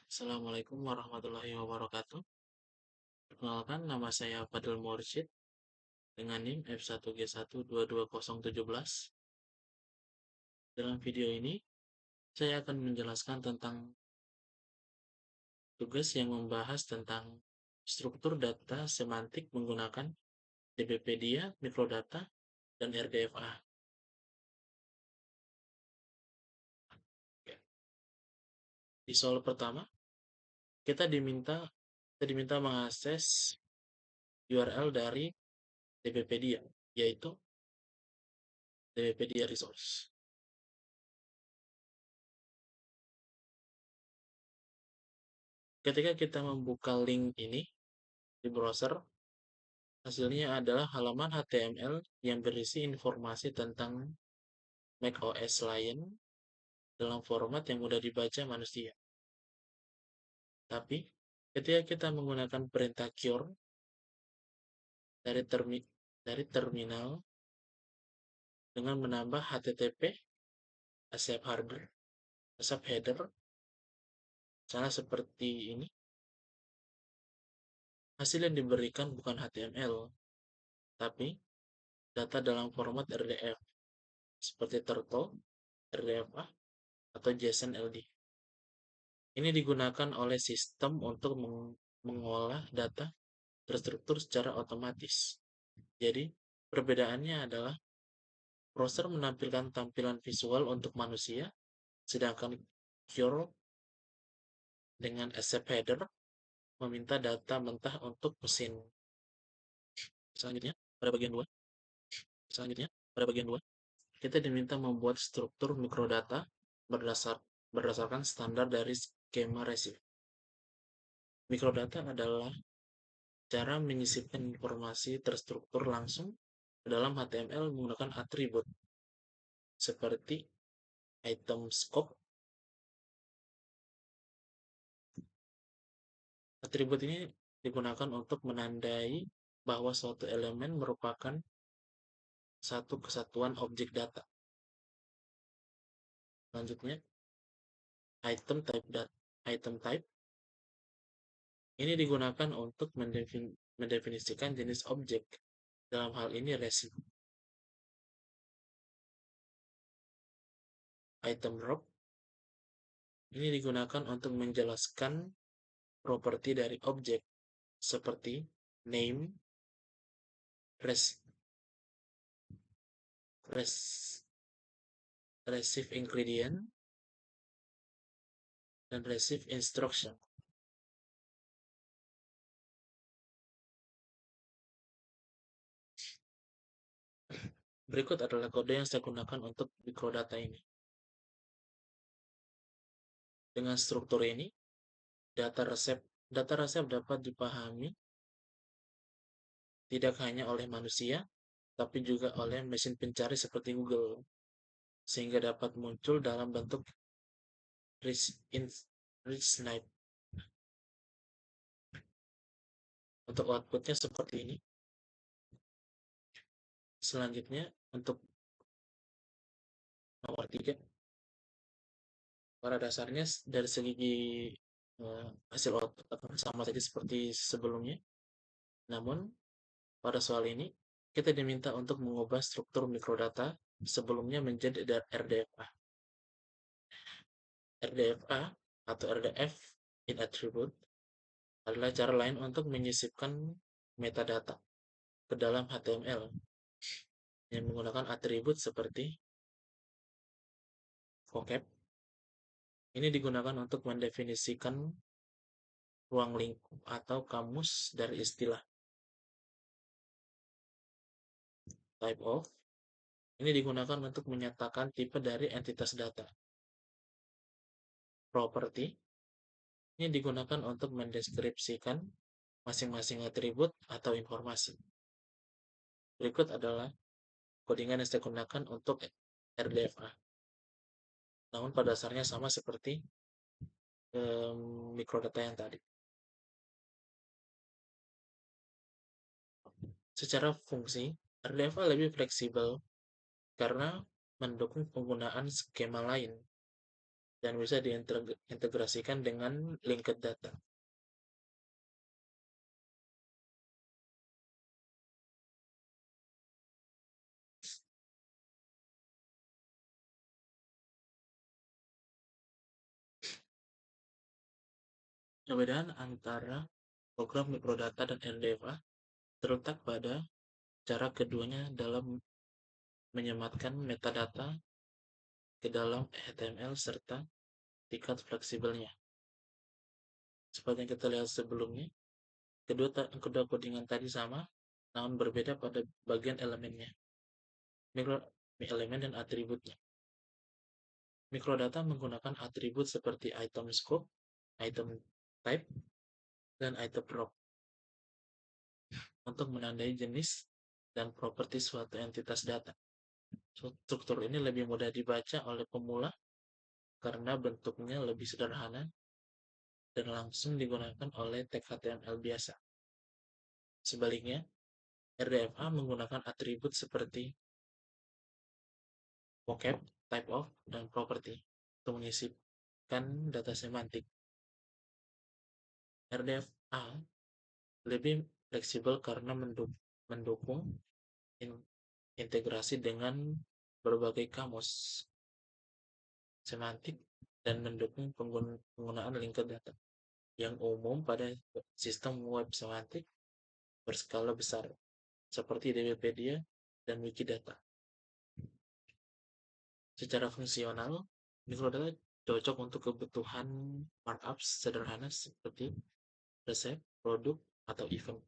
Assalamualaikum warahmatullahi wabarakatuh. Perkenalkan, nama saya Fadil Mursyid dengan NIM F1G1220017. Dalam video ini, saya akan menjelaskan tentang tugas yang membahas tentang struktur data semantik menggunakan DBpedia, Microdata, dan RDFA. Di soal pertama, kita diminta mengakses URL dari DBpedia, yaitu DBpedia Resource. Ketika kita membuka link ini di browser, hasilnya adalah halaman HTML yang berisi informasi tentang macOS Lion dalam format yang mudah dibaca manusia. Tapi, ketika kita menggunakan perintah cure dari terminal dengan menambah HTTP asap header, misalnya seperti ini, hasil yang diberikan bukan HTML, tapi data dalam format RDF, seperti Turtle, RDFA, atau JSON LD. Ini digunakan oleh sistem untuk mengolah data terstruktur secara otomatis. Jadi, perbedaannya adalah browser menampilkan tampilan visual untuk manusia, sedangkan Cure dengan asap header meminta data mentah untuk mesin. Selanjutnya, pada bagian 2, kita diminta membuat struktur mikrodata berdasarkan standar dari skema Receive. Mikrodata adalah cara menyisipkan informasi terstruktur langsung ke dalam HTML menggunakan atribut seperti item scope. Atribut ini digunakan untuk menandai bahwa suatu elemen merupakan satu kesatuan objek data. Selanjutnya, item type ini digunakan untuk mendefinisikan jenis objek, dalam hal ini resin. Item drop ini digunakan untuk menjelaskan properti dari objek seperti name, receive ingredient, dan receive instruction. Berikut adalah kode yang saya gunakan untuk mikrodata ini. Dengan struktur ini, data resep dapat dipahami tidak hanya oleh manusia, tapi juga oleh mesin pencari seperti Google, sehingga dapat muncul dalam bentuk rich snipe. Untuk outputnya seperti ini. Selanjutnya, untuk nomor 3, pada dasarnya dari segi hasil output akan sama saja seperti sebelumnya. Namun, pada soal ini, kita diminta untuk mengubah struktur mikrodata sebelumnya menjadi RDFA. RDFA atau RDF in attribute adalah cara lain untuk menyisipkan metadata ke dalam HTML yang menggunakan atribut seperti vocab. Ini digunakan untuk mendefinisikan ruang lingkup atau kamus dari istilah. Type of ini digunakan untuk menyatakan tipe dari entitas data. Property ini digunakan untuk mendeskripsikan masing-masing atribut atau informasi. Berikut adalah codingan yang saya gunakan untuk RDFA. Namun pada dasarnya sama seperti mikrodata yang tadi. Secara fungsi, RDFA lebih fleksibel karena mendukung penggunaan skema lain. dan bisa diintegrasikan dengan linked data. Perbedaan antara program mikrodata dan RDFA terletak pada cara keduanya dalam menyematkan metadata ke dalam HTML serta tingkat fleksibelnya. Seperti yang kita lihat sebelumnya, kedua codingan tadi sama, namun berbeda pada bagian elemennya, mikro elemen dan atributnya. Mikrodata menggunakan atribut seperti item scope, item type, dan item prop untuk menandai jenis dan properti suatu entitas data. Struktur ini lebih mudah dibaca oleh pemula karena bentuknya lebih sederhana dan langsung digunakan oleh tag HTML biasa. Sebaliknya, RDFA menggunakan atribut seperti vocab, type of, dan property untuk mengisikan data semantik. RDFA lebih fleksibel karena mendukung integrasi dengan berbagai kamus semantik dan mendukung penggunaan linked data yang umum pada sistem web semantik berskala besar seperti Wikipedia dan Wikidata. Secara fungsional, mikrodata cocok untuk kebutuhan markup sederhana seperti resep, produk, atau event.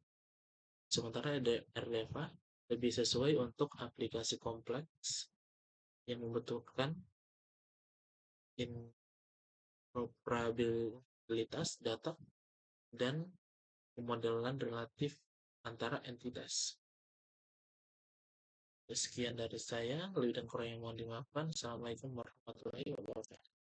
Sementara RDFA lebih sesuai untuk aplikasi kompleks yang membutuhkan interoperabilitas data dan pemodelan relatif antara entitas. Sekian dari saya, lebih dan kurang yang mohon dimaafkan. Assalamualaikum warahmatullahi wabarakatuh.